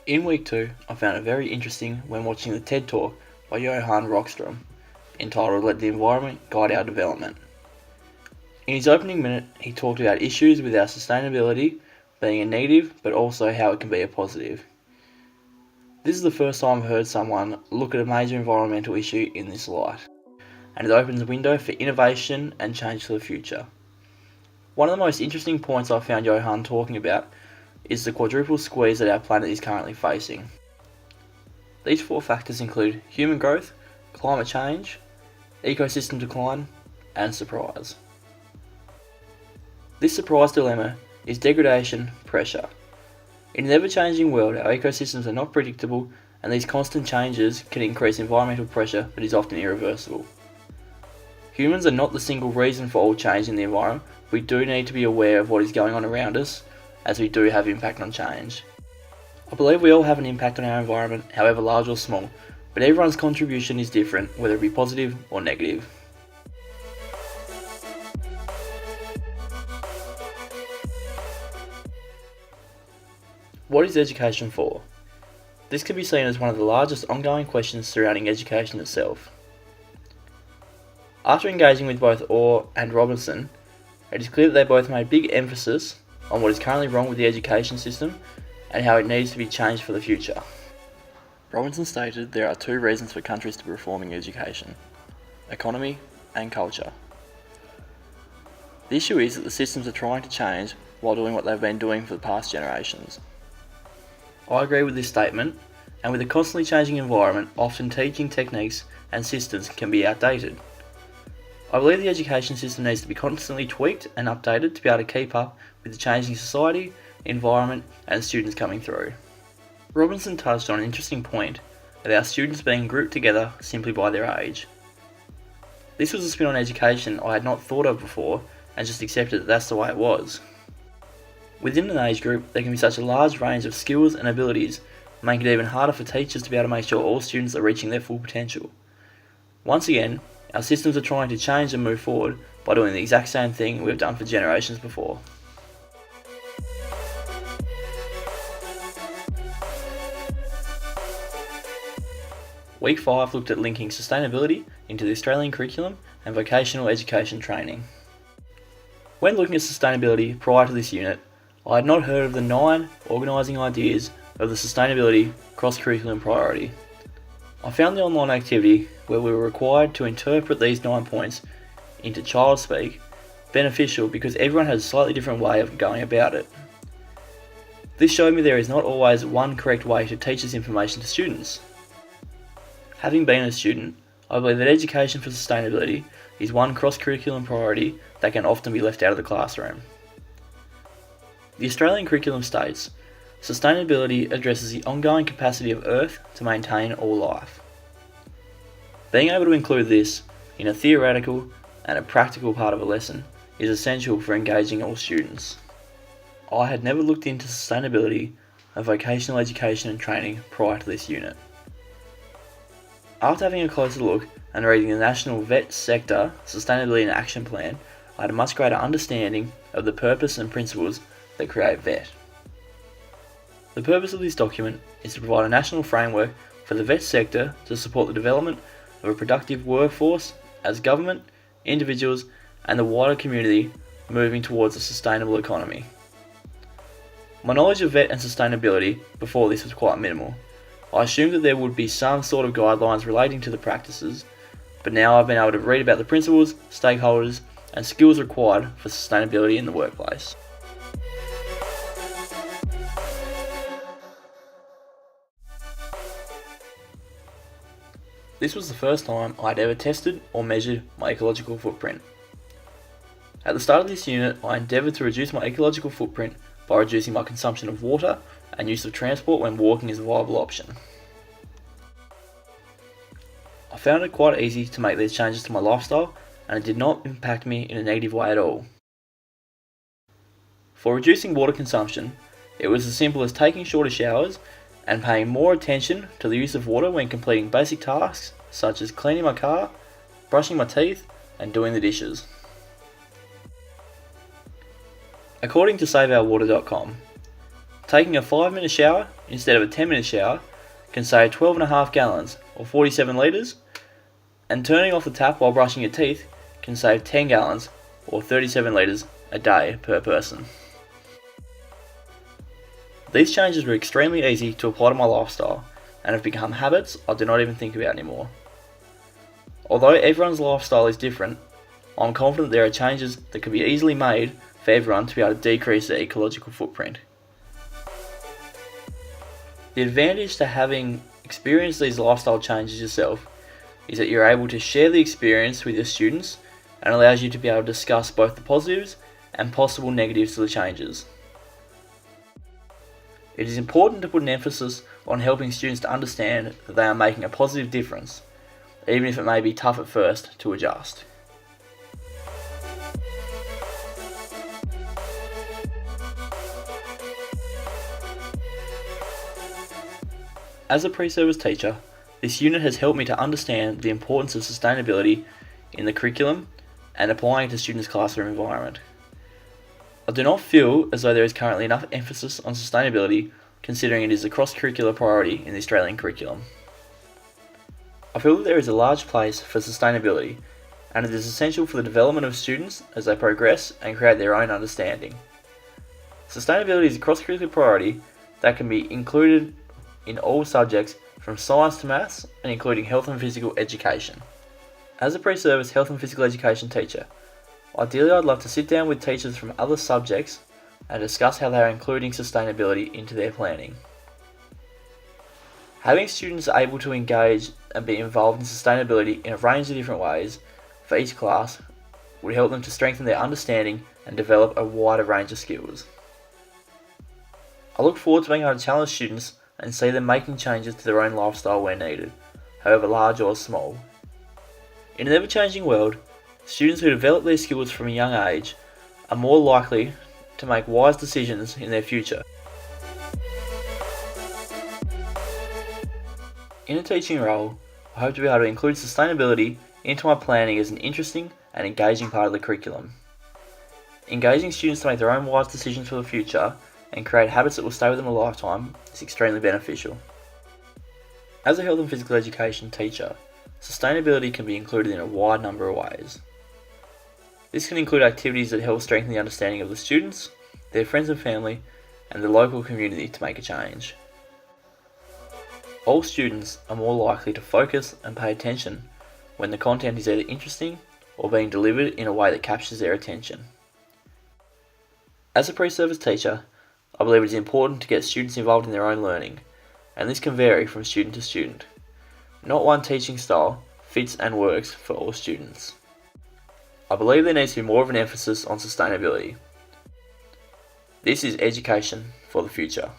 In week 2, I found it very interesting when watching the TED Talk by Johan Rockstrom, entitled Let the Environment Guide Our Development. In his opening minute, he talked about issues with our sustainability being a negative, but also how it can be a positive. This is the first time I've heard someone look at a major environmental issue in this light, and it opens a window for innovation and change for the future. One of the most interesting points I found Johan talking about is the quadruple squeeze that our planet is currently facing. These 4 factors include human growth, climate change, ecosystem decline, and surprise. This surprise dilemma is degradation pressure. In an ever-changing world, our ecosystems are not predictable, and these constant changes can increase environmental pressure that is often irreversible. Humans are not the single reason for all change in the environment. We do need to be aware of what is going on around us, as we do have impact on change. I believe we all have an impact on our environment, however large or small, but everyone's contribution is different, whether it be positive or negative. What is education for? This can be seen as one of the largest ongoing questions surrounding education itself. After engaging with both Orr and Robinson, it is clear that they both made big emphasis on what is currently wrong with the education system and how it needs to be changed for the future. Robinson stated there are 2 reasons for countries to be reforming education: economy and culture. The issue is that the systems are trying to change while doing what they've been doing for the past generations. I agree with this statement, and with a constantly changing environment, often teaching techniques and systems can be outdated. I believe the education system needs to be constantly tweaked and updated to be able to keep up with the changing society, environment, and students coming through. Robinson touched on an interesting point about students being grouped together simply by their age. This was a spin on education I had not thought of before and just accepted that that's the way it was. Within an age group, there can be such a large range of skills and abilities, making it even harder for teachers to be able to make sure all students are reaching their full potential. Once again, our systems are trying to change and move forward by doing the exact same thing we've done for generations before. Week 5 looked at linking sustainability into the Australian curriculum and vocational education training. When looking at sustainability prior to this unit, I had not heard of the 9 organising ideas of the sustainability cross-curriculum priority. I found the online activity where we were required to interpret these 9 points into child speak beneficial because everyone has a slightly different way of going about it. This showed me there is not always one correct way to teach this information to students. Having been a student, I believe that education for sustainability is one cross-curriculum priority that can often be left out of the classroom. The Australian curriculum states, sustainability addresses the ongoing capacity of Earth to maintain all life. Being able to include this in a theoretical and a practical part of a lesson is essential for engaging all students. I had never looked into sustainability and vocational education and training prior to this unit. After having a closer look and reading the National Vet Sector Sustainability and Action Plan, I had a much greater understanding of the purpose and principles that create VET. The purpose of this document is to provide a national framework for the vet sector to support the development of a productive workforce as government, individuals, and the wider community moving towards a sustainable economy. My knowledge of VET and sustainability before this was quite minimal. I assumed that there would be some sort of guidelines relating to the practices, but now I've been able to read about the principles, stakeholders, and skills required for sustainability in the workplace. This was the first time I'd ever tested or measured my ecological footprint. At the start of this unit, I endeavoured to reduce my ecological footprint by reducing my consumption of water and use of transport when walking is a viable option. I found it quite easy to make these changes to my lifestyle, and it did not impact me in a negative way at all. For reducing water consumption, it was as simple as taking shorter showers and paying more attention to the use of water when completing basic tasks such as cleaning my car, brushing my teeth, and doing the dishes. According to SaveOurWater.com, taking a 5-minute shower instead of a 10-minute shower can save 12.5 gallons or 47 litres, and turning off the tap while brushing your teeth can save 10 gallons or 37 litres a day per person. These changes were extremely easy to apply to my lifestyle and have become habits I do not even think about anymore. Although everyone's lifestyle is different, I'm confident there are changes that can be easily made for everyone to be able to decrease their ecological footprint. The advantage to having experienced these lifestyle changes yourself is that you're able to share the experience with your students and allows you to be able to discuss both the positives and possible negatives to the changes. It is important to put an emphasis on helping students to understand that they are making a positive difference, even if it may be tough at first to adjust. As a pre-service teacher, this unit has helped me to understand the importance of sustainability in the curriculum and applying it to students' classroom environment. I do not feel as though there is currently enough emphasis on sustainability, considering it is a cross-curricular priority in the Australian curriculum. I feel that there is a large place for sustainability, and it is essential for the development of students as they progress and create their own understanding. Sustainability is a cross-curricular priority that can be included in all subjects from science to maths and including health and physical education. As a pre-service health and physical education teacher, ideally I'd love to sit down with teachers from other subjects and discuss how they are including sustainability into their planning. Having students able to engage and be involved in sustainability in a range of different ways for each class would help them to strengthen their understanding and develop a wider range of skills. I look forward to being able to challenge students and see them making changes to their own lifestyle where needed, however large or small. In an ever-changing world, students who develop these skills from a young age are more likely to make wise decisions in their future. In a teaching role, I hope to be able to include sustainability into my planning as an interesting and engaging part of the curriculum. Engaging students to make their own wise decisions for the future and create habits that will stay with them a lifetime is extremely beneficial. As a health and physical education teacher, sustainability can be included in a wide number of ways. This can include activities that help strengthen the understanding of the students, their friends and family, and the local community to make a change. All students are more likely to focus and pay attention when the content is either interesting or being delivered in a way that captures their attention. As a pre-service teacher, I believe it is important to get students involved in their own learning, and this can vary from student to student. Not one teaching style fits and works for all students. I believe there needs to be more of an emphasis on sustainability. This is education for the future.